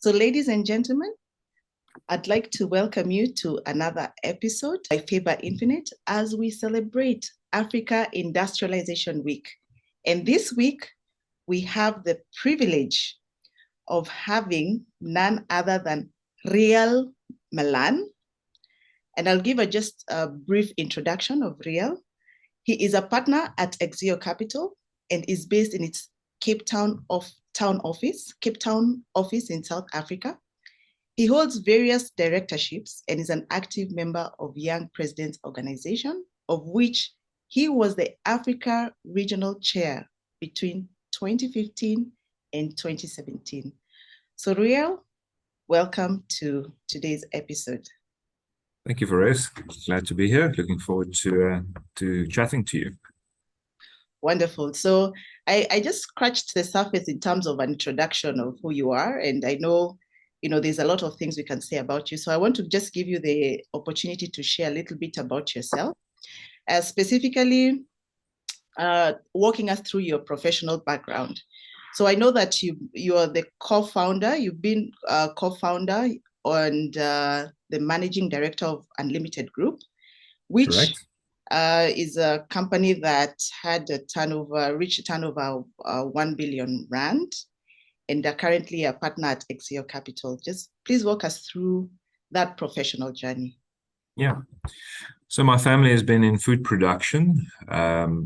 So, ladies and gentlemen, I'd like to welcome you to another episode by Faber Infinite as we celebrate Africa Industrialization Week. And this week, we have the privilege of having none other than Riël Malan. And I'll give just a brief introduction of Riël. He is a partner at Exeo Capital and is based in its Cape Town office in South Africa. He holds various directorships and is an active member of Young Presidents Organization, of which he was the Africa Regional Chair between 2015 and 2017. So Riël, welcome to today's episode. Thank you, Fares. Glad to be here. Looking forward to chatting to you. Wonderful. So I just scratched the surface in terms of an introduction of who you are, and I know there's a lot of things we can say about you. So I want to just give you the opportunity to share a little bit about yourself, specifically walking us through your professional background. So I know that you are the co-founder. You've been a co-founder and the managing director of Unlimited Group, which is a company that had reached a turnover of 1 billion rand, and are currently a partner at Exeo Capital. Just please walk us through that professional journey. Yeah. So my family has been in food production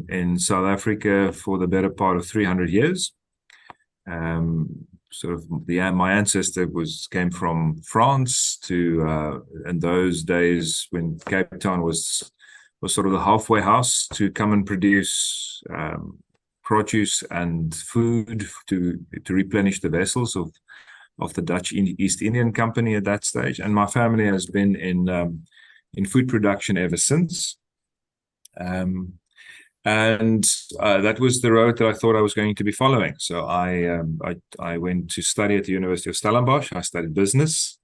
in South Africa for the better part of 300 years. My ancestor came from France to in those days when Cape Town was sort of the halfway house to come and produce produce and food to replenish the vessels of the Dutch East Indian Company at that stage. And my family has been in food production ever since. And that was the road that I thought I was going to be following. So I went to study at the University of Stellenbosch. I studied business,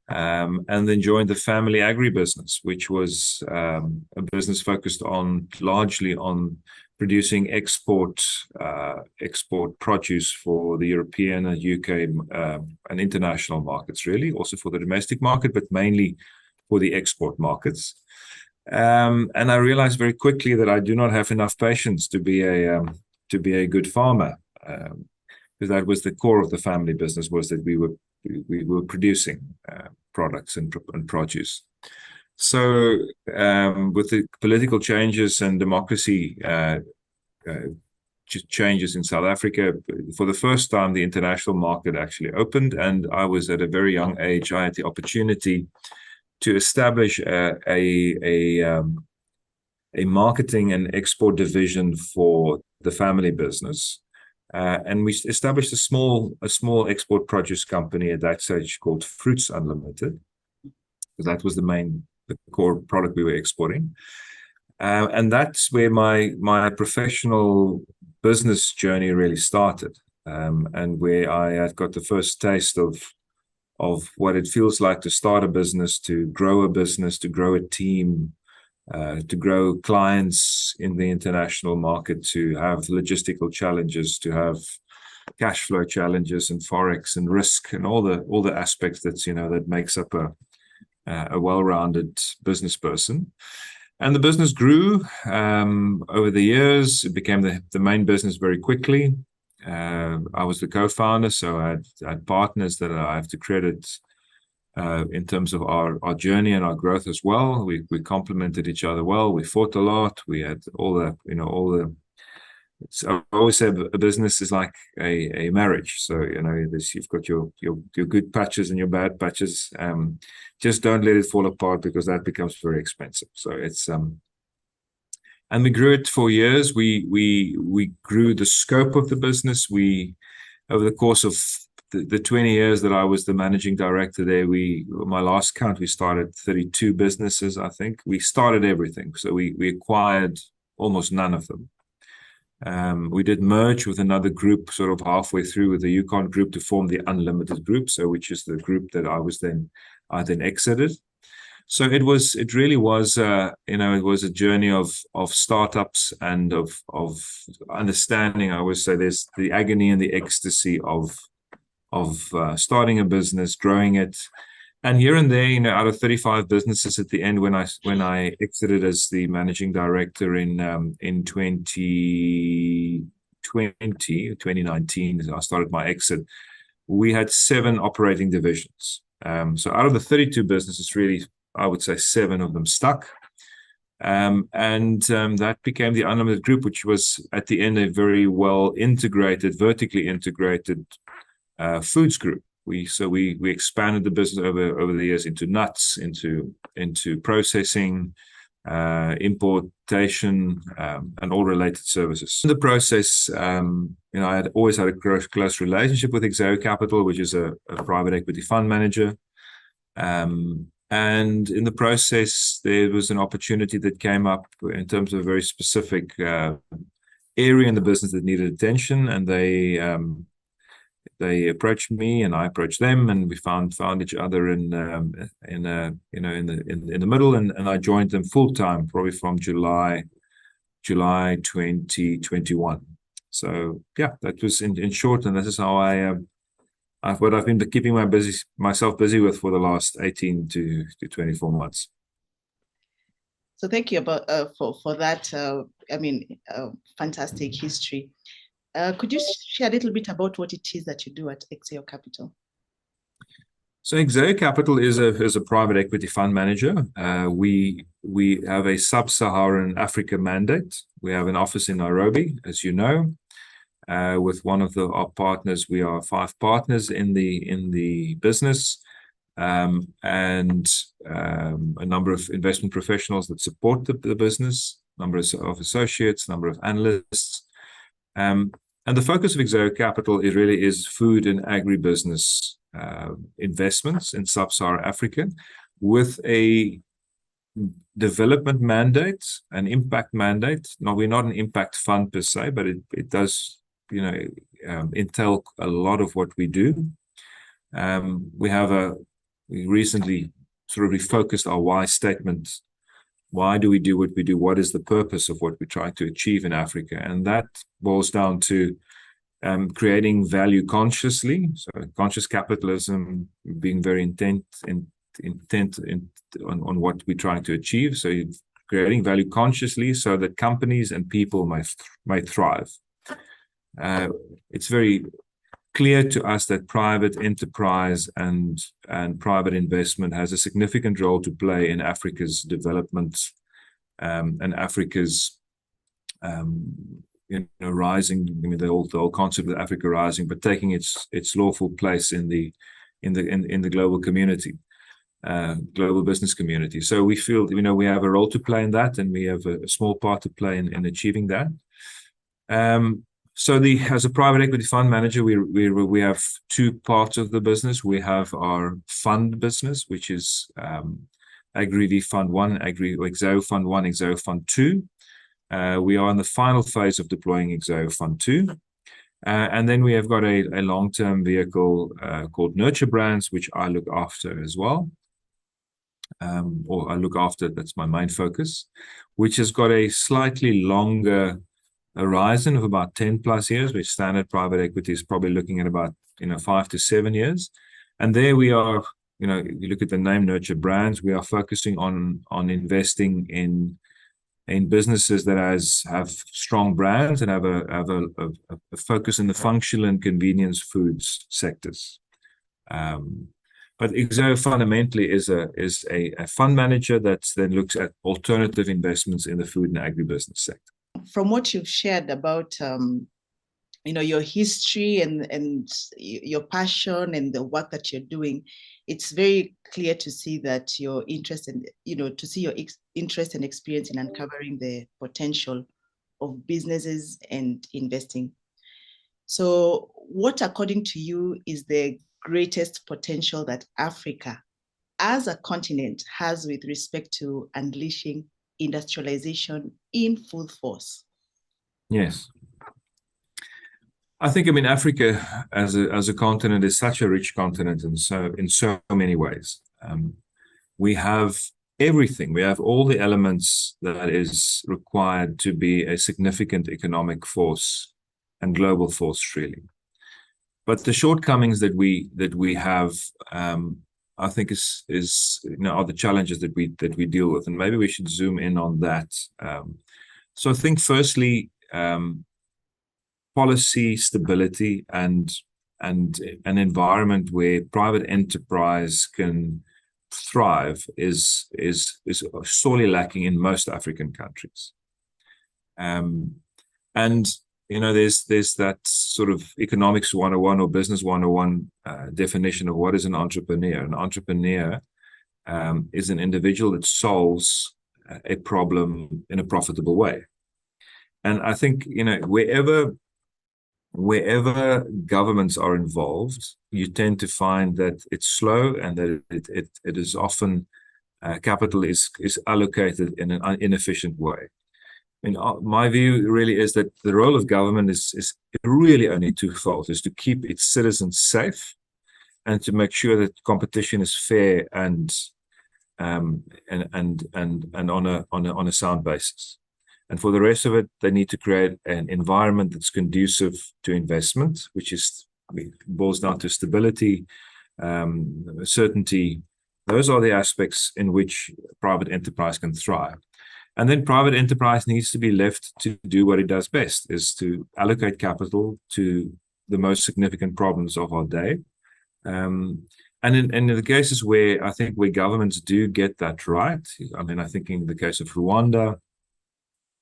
and then joined the family agribusiness, which was a business focused largely on producing export produce for the European and UK and international markets, really, also for the domestic market, but mainly for the export markets. And I realized very quickly that I do not have enough patience to be a good farmer, because that was the core of the family business, was that we were producing products and produce. So with the political changes and democracy changes in South Africa, for the first time, the international market actually opened, and I was at a very young age. I had the opportunity to establish a marketing and export division for the family business. And we established a small export produce company at that stage called Fruits Unlimited, because that was the core product we were exporting. And that's where my professional business journey really started, and where I had got the first taste of what it feels like to start a business, to grow a team, to grow clients in the international market, to have logistical challenges, to have cash flow challenges and forex and risk and all the aspects that makes up a well-rounded business person. And the business grew over the years. It became the main business very quickly. I was the co-founder, so I had partners that I have to credit in terms of our journey and our growth as well. We complemented each other well. We fought a lot. We had all the. I always say a business is like a marriage. So you've got your good patches and your bad patches. Just don't let it fall apart, because that becomes very expensive. So it's and we grew it for years. We grew the scope of the business. Over the course of the 20 years that I was the managing director there, my last count, we started 32 businesses, I think. We started everything. So we acquired almost none of them. We did merge with another group sort of halfway through, with the Yukon group, to form the Unlimited Group, which is the group that I then exited. So it really was it was a journey of startups and of understanding. I always say there's the agony and the ecstasy of starting a business, growing it. And here and there, out of 35 businesses at the end, when I exited as the managing director in 2019, I started my exit. We had 7 operating divisions. So out of the 32 businesses, really, I would say 7 of them stuck. That became the Unlimited Group, which was at the end a very well integrated, vertically integrated foods group. We expanded the business over the years into nuts, into processing, importation, and all related services. In the process, I had always had a close relationship with Exeo Capital, which is a private equity fund manager. And in the process, there was an opportunity that came up in terms of a very specific area in the business that needed attention, and they approached me, and I approached them, and we found each other in the middle, and I joined them full time, probably from July 2021. So yeah, that was in short, and this is how what I've been keeping myself busy with for the last 18 to 24 months. So thank you for that. Fantastic history. Could you share a little bit about what it is that you do at Exeo Capital? So Exeo Capital is a private equity fund manager. We have a sub-Saharan Africa mandate. We have an office in Nairobi, as you know. With one of our partners, we are 5 partners in the business, and a number of investment professionals that support the business, number of associates, number of analysts. And the focus of Exeo Capital really is food and agribusiness investments in sub-Saharan Africa, with a development mandate, an impact mandate. Now, we're not an impact fund per se, but it does, entail a lot of what we do. We recently sort of refocused our why statement. Why do we do what we do? What is the purpose of what we're trying to achieve in Africa? And that boils down to creating value consciously. So conscious capitalism, being very intent on what we're trying to achieve. So creating value consciously so that companies and people might thrive. It's very clear to us that private enterprise and private investment has a significant role to play in Africa's development, and Africa's rising. The whole concept of Africa rising, but taking its lawful place in the global community, global business community. So we feel we have a role to play in that, and we have a small part to play in achieving that. So as a private equity fund manager, we have 2 parts of the business. We have our fund business, which is Agri Fund 1, Exeo Fund 1, Exeo Fund 2. We are in the final phase of deploying Exeo Fund 2. And then we have got a long-term vehicle called Nurture Brands, which I look after as well. Or I look after, that's my main focus, which has got a slightly longer horizon of about 10 plus years, which standard private equity is probably looking at about 5 to 7 years. And there we are, you look at the name Nurture Brands, we are focusing on investing in businesses that have strong brands and have a focus in the functional and convenience foods sectors. But Exeo fundamentally is a fund manager that then looks at alternative investments in the food and agribusiness sector. From what you've shared about your history and your passion and the work that you're doing, it's very clear to see that your interest and interest and experience in uncovering the potential of businesses and investing. So what, according to you, is the greatest potential that Africa as a continent has with respect to unleashing industrialization in full force? Yes. I think, Africa as a continent is such a rich continent in so many ways. We have everything. We have all the elements that is required to be a significant economic force and global force, really. but the shortcomings that we have, I think is are the challenges that we deal with, and maybe we should zoom in on that. So I think firstly, policy stability and an environment where private enterprise can thrive is sorely lacking in most African countries. And there's that sort of economics 101 or business 101 definition of what is an entrepreneur. An entrepreneur is an individual that solves a problem in a profitable way. And I think wherever governments are involved, you tend to find that it's slow and that it is often capital is allocated in an inefficient way. My view really is that the role of government is really only twofold: is to keep its citizens safe and to make sure that competition is fair and on a sound basis. And for the rest of it, they need to create an environment that's conducive to investment, which boils down to stability, certainty. Those are the aspects in which private enterprise can thrive. And then private enterprise needs to be left to do what it does best, is to allocate capital to the most significant problems of our day. And in the cases where I think where governments do get that right, I mean, I think in the case of Rwanda,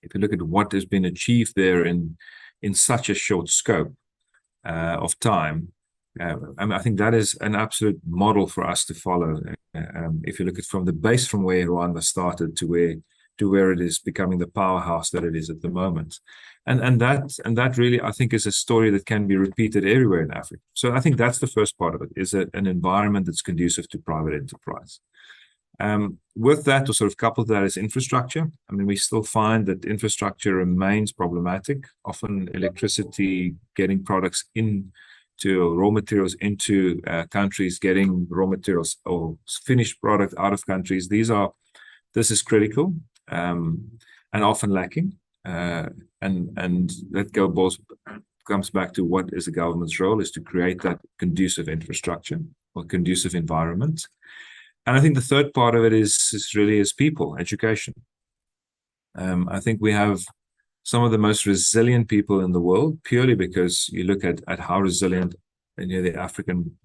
if you look at what has been achieved there in such a short scope of time, I think that is an absolute model for us to follow. If you look at from the base from where Rwanda started to where it is becoming the powerhouse that it is at the moment, and that really I think is a story that can be repeated everywhere in Africa. So I think that's the first part of it: is an environment that's conducive to private enterprise. With that, to sort of couple that is infrastructure. I mean, we still find that infrastructure remains problematic. Often electricity, getting products into raw materials into countries, getting raw materials or finished product out of countries. This is critical and often lacking. And that comes back to what is the government's role, is to create that conducive infrastructure or conducive environment. And I think the third part of it is really people, education. I think we have some of the most resilient people in the world, purely because you look at how resilient the African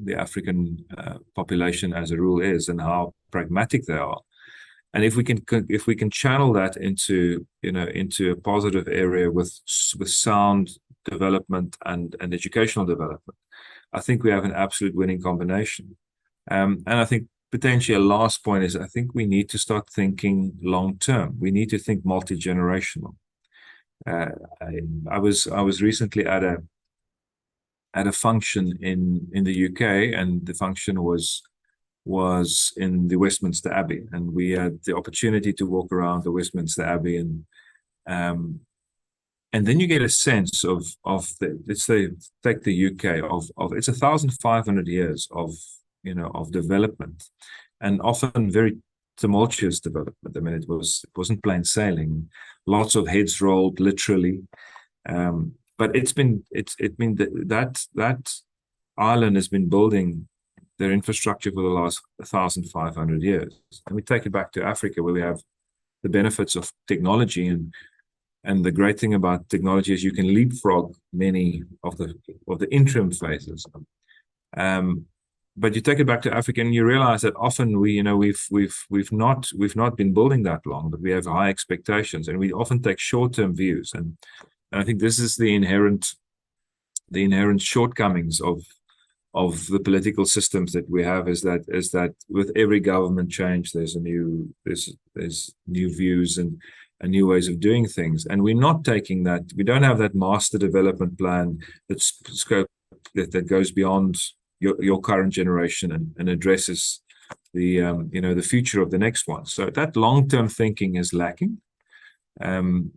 population as a rule is, and how pragmatic they are. And if we can channel that into a positive area with sound development and educational development, I think we have an absolute winning combination. And I think potentially a last point is I think we need to start thinking long term. We need to think multi-generational. I was recently at a function in the UK, and the function was in the Westminster Abbey, and we had the opportunity to walk around the Westminster Abbey, and then you get a sense of let's say take the UK of it's 1,500 years of development, and often very tumultuous development. I mean, it wasn't plain sailing. Lots of heads rolled, literally. But it's been that island has been building their infrastructure for the last 1,500 years. And we take it back to Africa, where we have the benefits of technology, and the great thing about technology is you can leapfrog many of the interim phases. But you take it back to Africa, and you realize that often we've not been building that long, but we have high expectations, and we often take short-term views. And I think this is the inherent shortcomings of the political systems that we have, is that with every government change, there's new views and new ways of doing things, and we're not taking that. We don't have that master development plan that goes beyond your current generation and addresses the future of the next one. So that long-term thinking is lacking, and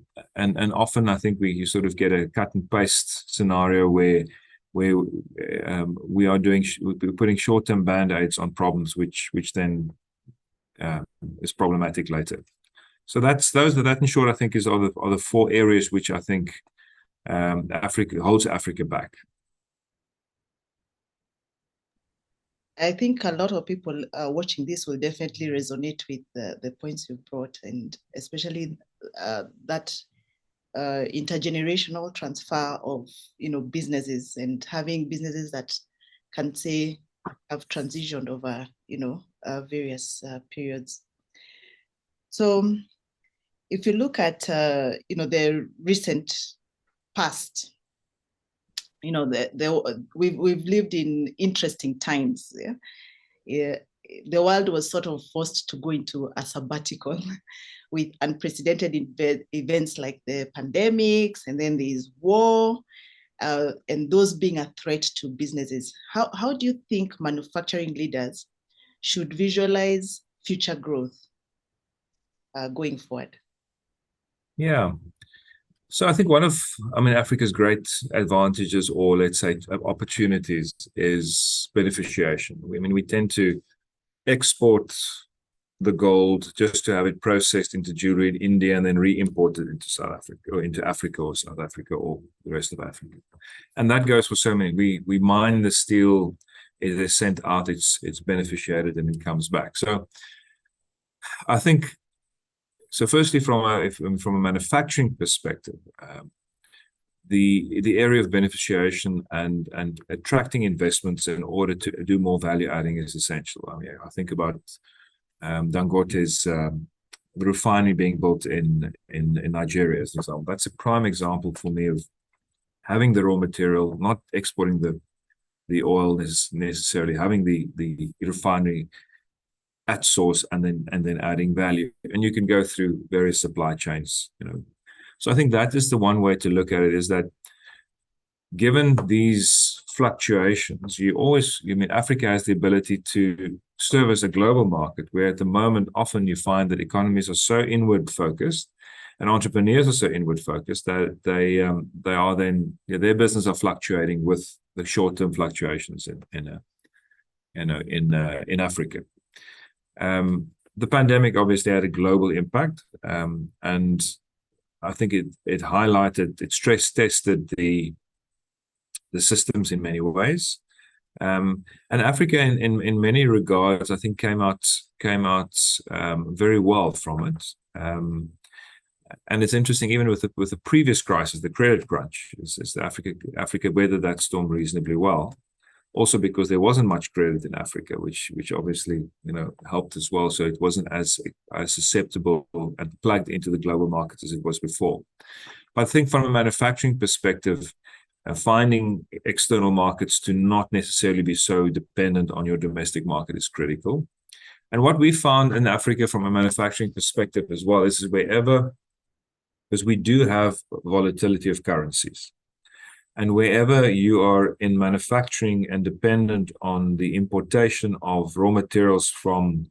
often I think you sort of get a cut and paste scenario where we're putting short-term band-aids on problems which then is problematic later. So that in short I think are the four areas which I think Africa holds Africa back. I think a lot of people watching this will definitely resonate with the points you brought, and especially that intergenerational transfer of businesses, and having businesses that can say have transitioned over various periods. So if you look at the recent past, we've lived in interesting times. Yeah, the world was sort of forced to go into a sabbatical with unprecedented events like the pandemics, and then there's war, and those being a threat to businesses. How do you think manufacturing leaders should visualize future growth going forward? Yeah. So I think Africa's great advantages, or let's say opportunities, is beneficiation. We tend to export the gold just to have it processed into jewelry in India and then re-imported into South Africa, or into Africa or South Africa or the rest of Africa. And that goes for so many. We mine the steel, it is sent out, it's beneficiated, and it comes back. So I think, so firstly, from a manufacturing perspective, the area of beneficiation and attracting investments in order to do more value adding is essential. I think about Dangote's refinery being built in Nigeria, as an example. That's a prime example for me of having the raw material, not exporting the oil necessarily, having the refinery at source and then adding value. And you can go through various supply chains, So I think that is the one way to look at it, is that given these fluctuations, Africa has the ability to service a global market, where at the moment, often you find that economies are so inward focused and entrepreneurs are so inward focused that they are then, their business are fluctuating with the short-term fluctuations in Africa. The pandemic obviously had a global impact, and I think it highlighted, it stress tested the systems in many ways, and Africa in many regards, I think, came out very well from it. And it's interesting, even with the previous crisis, the credit crunch, is Africa weathered that storm reasonably well. Also because there wasn't much credit in Africa, which obviously helped as well. So it wasn't as susceptible and plugged into the global markets as it was before. But I think from a manufacturing perspective, finding external markets to not necessarily be so dependent on your domestic market is critical. And what we found in Africa from a manufacturing perspective as well is because we do have volatility of currencies. And wherever you are in manufacturing and dependent on the importation of raw materials from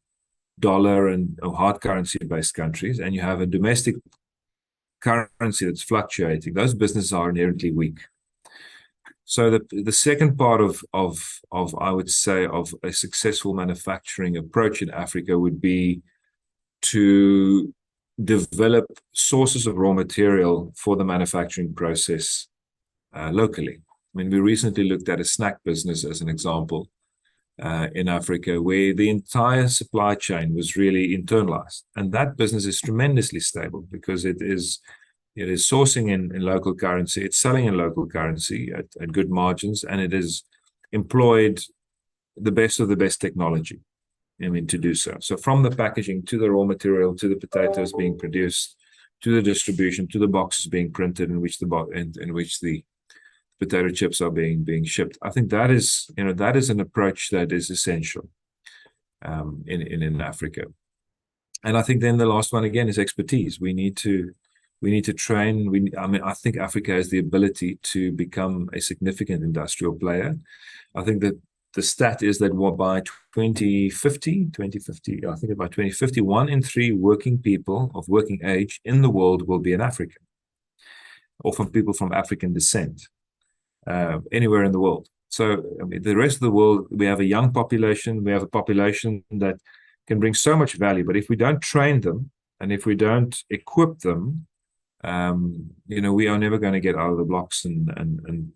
dollar and hard currency-based countries, and you have a domestic currency that's fluctuating, those businesses are inherently weak. So the second part of I would say of a successful manufacturing approach in Africa would be to develop sources of raw material for the manufacturing process locally. We recently looked at a snack business as an example in Africa, where the entire supply chain was really internalized, and that business is tremendously stable because it is sourcing in local currency, it's selling in local currency at good margins, and it is employed the best of the best technology to do so. So from the packaging to the raw material, to the potatoes being produced, to the distribution, to the boxes being printed in which the potato chips are being shipped. I think that is an approach that is essential in Africa. And I think then the last one again is expertise. We need to train. I think Africa has the ability to become a significant industrial player. I think that the stat is that by 2050, I think by 2050, 1 in 3 working people of working age in the world will be in Africa, or from people from African descent. Anywhere in the world. So the rest of the world, we have a young population, we have a population that can bring so much value, but if we don't train them and if we don't equip them, we are never going to get out of the blocks and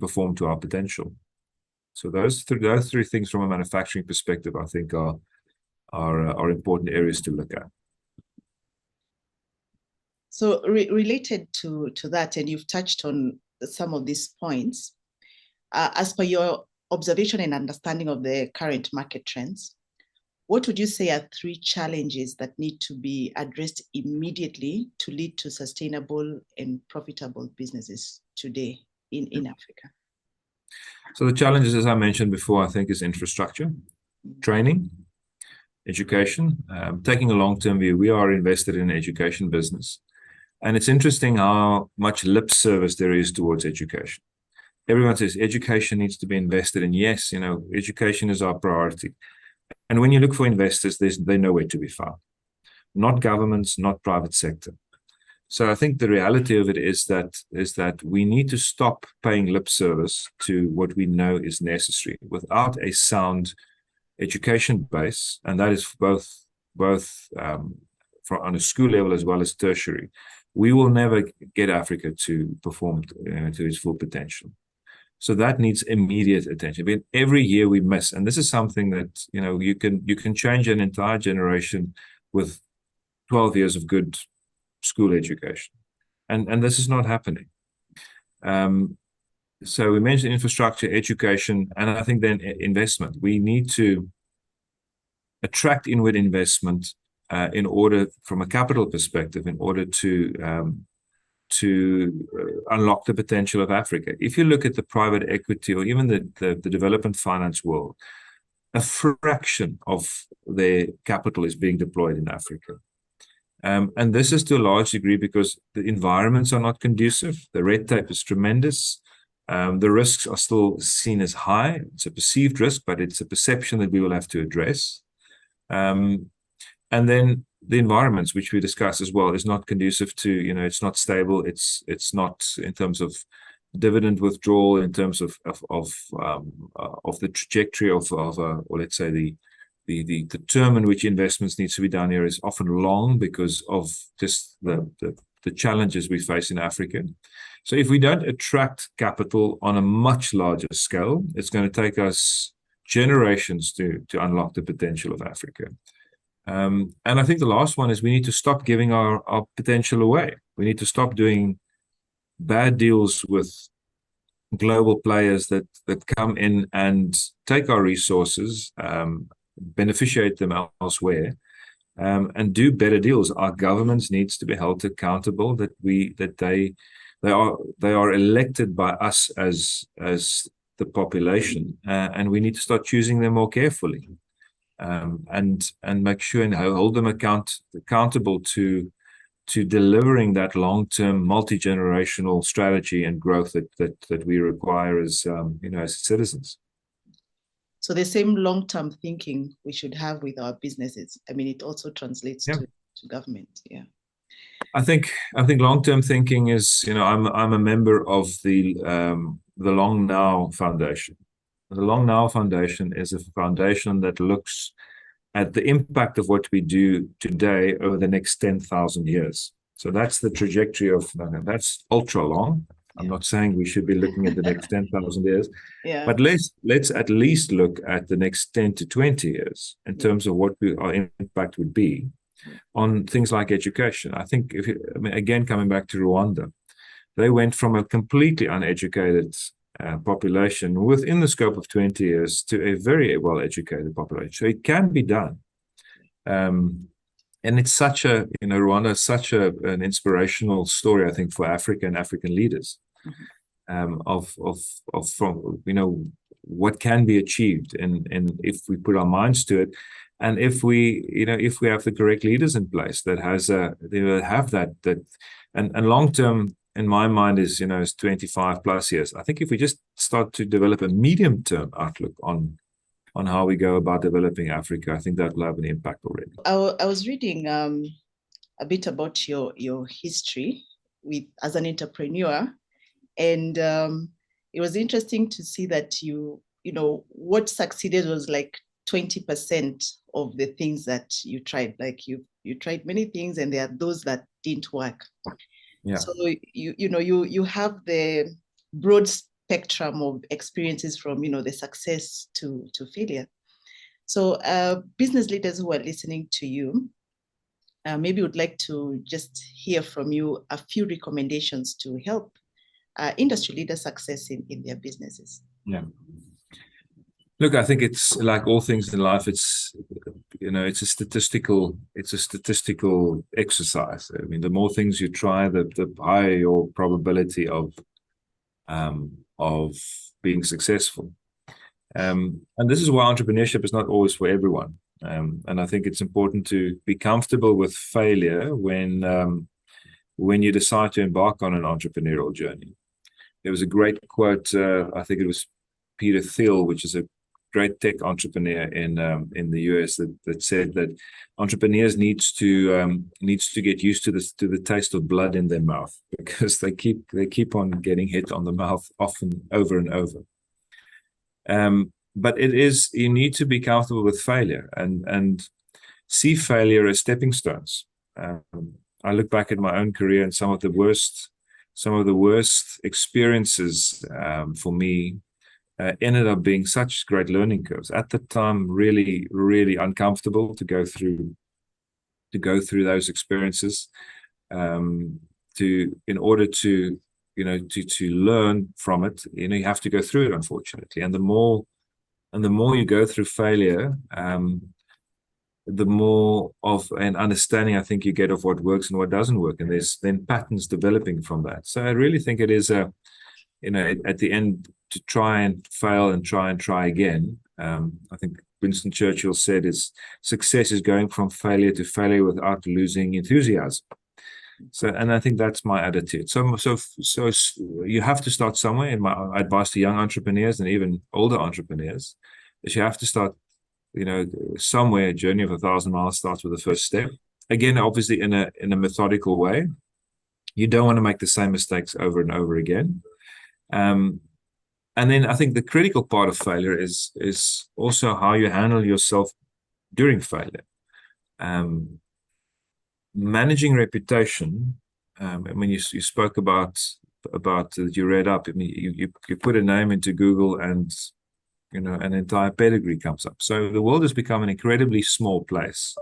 perform to our potential. So those three things from a manufacturing perspective, I think, are important areas to look at. So related to that, and you've touched on some of these points, as per your observation and understanding of the current market trends, what would you say are 3 challenges that need to be addressed immediately to lead to sustainable and profitable businesses today in Africa? So the challenges, as I mentioned before, I think is infrastructure, training, education. Taking a long-term view, we are invested in an education business. And it's interesting how much lip service there is towards education. Everyone says education needs to be invested in. Yes, education is our priority. And when you look for investors, they're nowhere to be found. Not governments, not private sector. So I think the reality of it is that we need to stop paying lip service to what we know is necessary without a sound education base, and that is both on a school level as well as tertiary. We will never get Africa to perform to its full potential. So that needs immediate attention. But every year we miss, and this is something that you can change an entire generation with 12 years of good school education, and this is not happening. So we mentioned infrastructure, education, and I think then investment. We need to attract inward investment in order, from a capital perspective, in order to unlock the potential of Africa. If you look at the private equity or even the development finance world, a fraction of their capital is being deployed in Africa. And this is to a large degree because the environments are not conducive. The red tape is tremendous. The risks are still seen as high. It's a perceived risk, but it's a perception that we will have to address. And then the environments, which we discussed as well, is not conducive to, it's not stable. It's not in terms of dividend withdrawal, in terms of the trajectory or let's say the term in which investments needs to be done here is often long because of just the challenges we face in Africa. So if we don't attract capital on a much larger scale, it's going to take us generations to unlock the potential of Africa. And I think the last one is we need to stop giving our potential away. We need to stop doing bad deals with global players that come in and take our resources, beneficiate them elsewhere, and do better deals. Our governments needs to be held accountable that they are elected by us as the population, and we need to start choosing them more carefully. And make sure and hold them accountable to delivering that long-term multi-generational strategy and growth that we require as as citizens. So the same long-term thinking we should have with our businesses. I mean, it also translates to government. Yeah. I think long-term thinking is, I'm a member of the Long Now Foundation. The Long Now Foundation is a foundation that looks at the impact of what we do today over the next 10,000 years. So that's the trajectory of, that's ultra long. I'm not saying we should be looking at the next 10,000 years, but let's at least look at the next 10 to 20 years in terms of what our impact would be on things like education. I think, again, coming back to Rwanda, they went from a completely uneducated population within the scope of 20 years to a very well-educated population. So it can be done. And it's such Rwanda is such an inspirational story, I think, for Africa and African leaders, of what can be achieved, and if we put our minds to it, and if we have the correct leaders in place that have that and long term, in my mind, is 25 plus years. I think if we just start to develop a medium term outlook on how we go about developing Africa, I think that will have an impact already. I was reading a bit about your history as an entrepreneur, and it was interesting to see that what succeeded was like 20% of the things that you tried. Like you tried many things, and there are those that didn't work. Yeah. So you have the broad spectrum of experiences from, the success to failure. So business leaders who are listening to you, maybe would like to just hear from you a few recommendations to help industry leaders success in their businesses. Yeah. Look, I think it's like all things in life. It's it's a statistical exercise. I mean, the more things you try, the higher your probability of being successful. And this is why entrepreneurship is not always for everyone. And I think it's important to be comfortable with failure when you decide to embark on an entrepreneurial journey. There was a great quote. I think it was Peter Thiel, which is a great tech entrepreneur in the US, that said that entrepreneurs needs to get used to the taste of blood in their mouth, because they keep on getting hit on the mouth often, over and over. But you need to be comfortable with failure and see failure as stepping stones. I look back at my own career, and some of the worst experiences for me ended up being such great learning curves. At the time, really, really uncomfortable to go through those experiences, in order to learn from it. You have to go through it, unfortunately. And the more you go through failure, the more of an understanding I think you get of what works and what doesn't work, and there's then patterns developing from that. So I really think it is at the end, to try and fail and try again. I think Winston Churchill said success is going from failure to failure without losing enthusiasm. So, and I think that's my attitude. So you have to start somewhere. And my advice to young entrepreneurs and even older entrepreneurs is you have to start, somewhere. A journey of 1,000 miles starts with the first step. Again, obviously in a methodical way. You don't want to make the same mistakes over and over again. And then I think the critical part of failure is also how you handle yourself during failure. Managing reputation. I mean, you spoke about that you read up. I mean, you put a name into Google and an entire pedigree comes up. So the world has become an incredibly small place,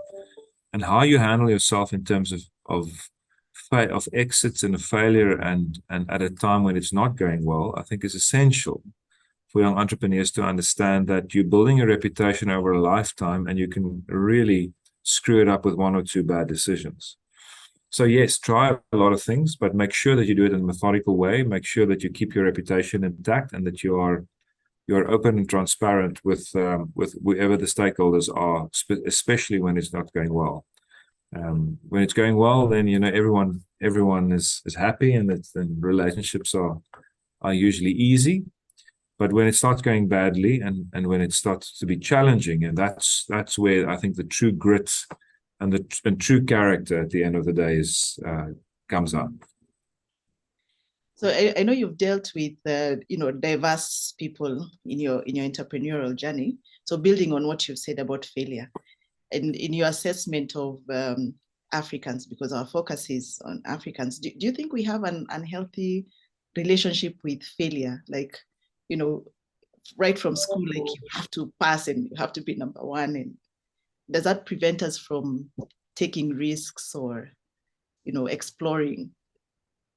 and how you handle yourself in terms of exits and a failure and at a time when it's not going well, I think is essential for young entrepreneurs to understand that you're building a reputation over a lifetime, and you can really screw it up with one or two bad decisions. So yes, try a lot of things, but make sure that you do it in a methodical way. Make sure that you keep your reputation intact, and that you're open and transparent with whoever the stakeholders are, especially when it's not going well. When it's going well, then everyone is happy, and then relationships are usually easy. But when it starts going badly, and when it starts to be challenging, and that's where I think the true grit and the true character at the end of the day comes up. So I know you've dealt with diverse people in your entrepreneurial journey. So building on what you've said about failure, and in your assessment of Africans, because our focus is on Africans, do you think we have an unhealthy relationship with failure? Like, right from school, like you have to pass and you have to be number one. And does that prevent us from taking risks or, exploring?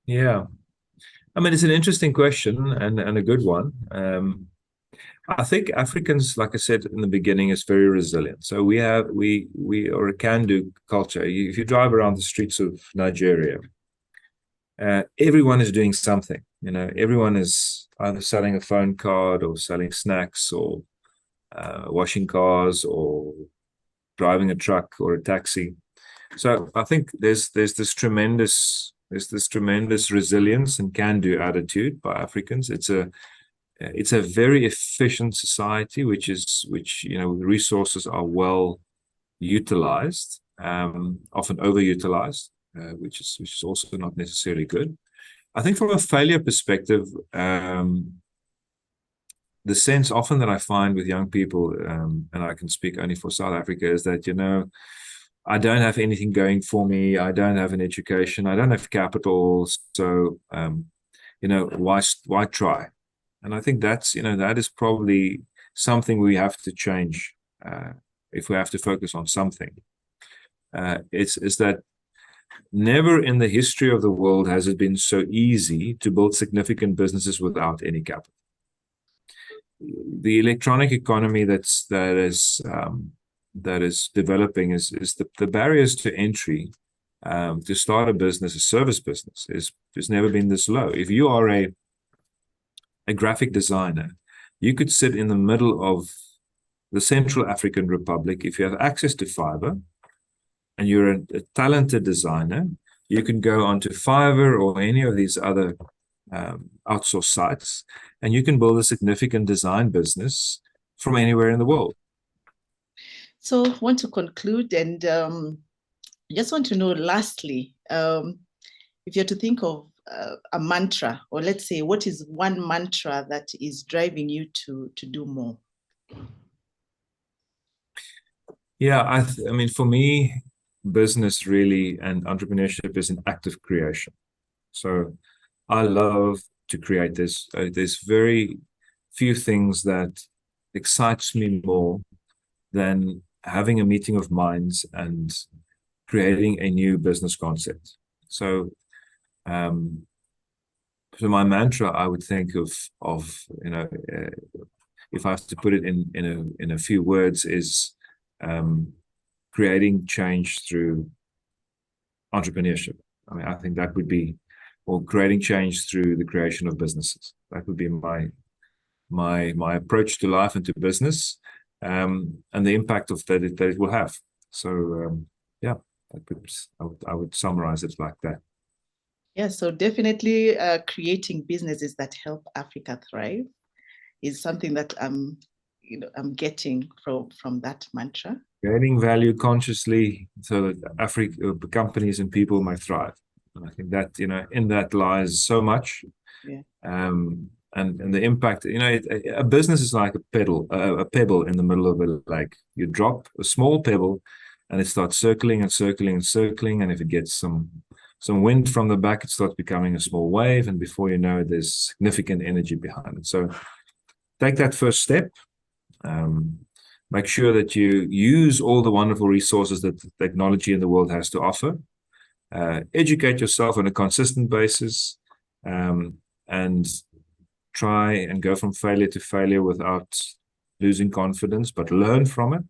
Yeah. I mean, it's an interesting question and a good one. I think Africans, like I said in the beginning, is very resilient. So we are a can-do culture. If you drive around the streets of Nigeria, everyone is doing something. Everyone is either selling a phone card or selling snacks or washing cars or driving a truck or a taxi. So I think there's this tremendous resilience and can-do attitude by Africans. It's a very efficient society, which resources are well utilized, often overutilized, which is also not necessarily good. I think from a failure perspective, the sense often that I find with young people, and I can speak only for South Africa, is that, I don't have anything going for me. I don't have an education. I don't have capital. So, why try? And I think that's, that is probably something we have to change if we have to focus on something. Is that never in the history of the world has it been so easy to build significant businesses without any capital. The electronic economy that is developing is the barriers to entry to start a business, a service business, has never been this low. If you are a graphic designer, you could sit in the middle of the Central African Republic. If you have access to fiber and you're a talented designer, you can go onto Fiverr or any of these other outsource sites, and you can build a significant design business from anywhere in the world. So I want to conclude, and I just want to know, lastly, if you're to think of a mantra, or let's say, what is one mantra that is driving you to do more? Yeah, I mean, for me, business really and entrepreneurship is an act of creation. So I love to create this. There's very few things that excites me more than having a meeting of minds and creating a new business concept. So, so my mantra, I would think of if I have to put it in a few words, is creating change through entrepreneurship. I mean, I think that would be, or creating change through the creation of businesses. That would be my approach to life and to business, and the impact of that it will have. So yeah, I would summarize it like that. Yeah, so definitely creating businesses that help Africa thrive is something that I'm getting from that mantra. Creating value consciously so that Africa companies and people may thrive. And I think that, in that lies so much. Yeah. And the impact, a business is like a pebble in the middle of a lake. You drop a small pebble and it starts circling and circling and circling. And if it gets some wind from the back, it starts becoming a small wave. And before you know it, there's significant energy behind it. So take that first step. Make sure that you use all the wonderful resources that technology in the world has to offer. Educate yourself on a consistent basis, and try and go from failure to failure without losing confidence, but learn from it.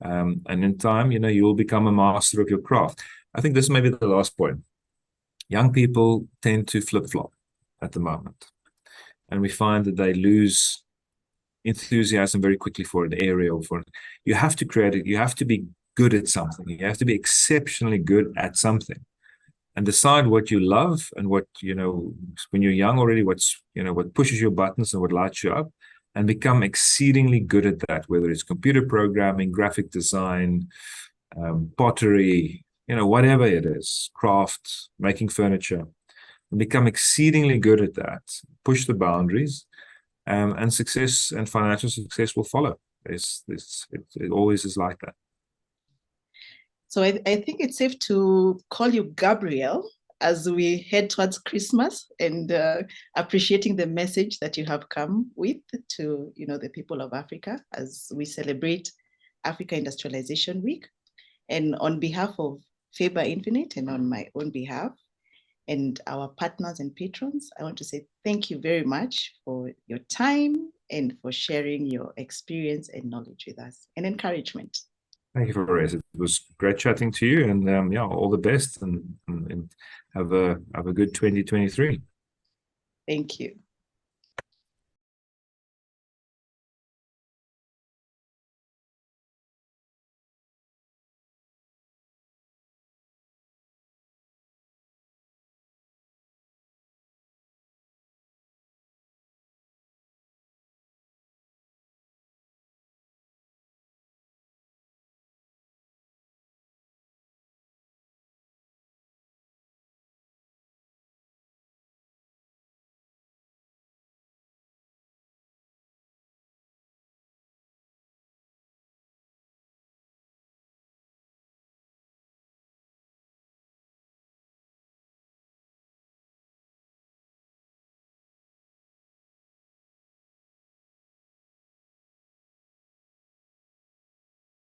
And in time, you will become a master of your craft. I think this may be the last point. Young people tend to flip-flop at the moment. And we find that they lose enthusiasm very quickly for an area, or you have to create it. You have to be good at something. You have to be exceptionally good at something, and decide what you love and what, when you're young already, what pushes your buttons and what lights you up, and become exceedingly good at that, whether it's computer programming, graphic design, pottery, whatever it is, craft, making furniture, and become exceedingly good at that, push the boundaries, and success and financial success will follow. It always is like that. So I think it's safe to call you Gabriel as we head towards Christmas, and appreciating the message that you have come with to the people of Africa as we celebrate Africa Industrialization Week. And on behalf of Faber Infinite and on my own behalf and our partners and patrons, I want to say thank you very much for your time and for sharing your experience and knowledge with us and encouragement. Thank you for it. It was great chatting to you, and all the best, and have a good 2023. Thank you.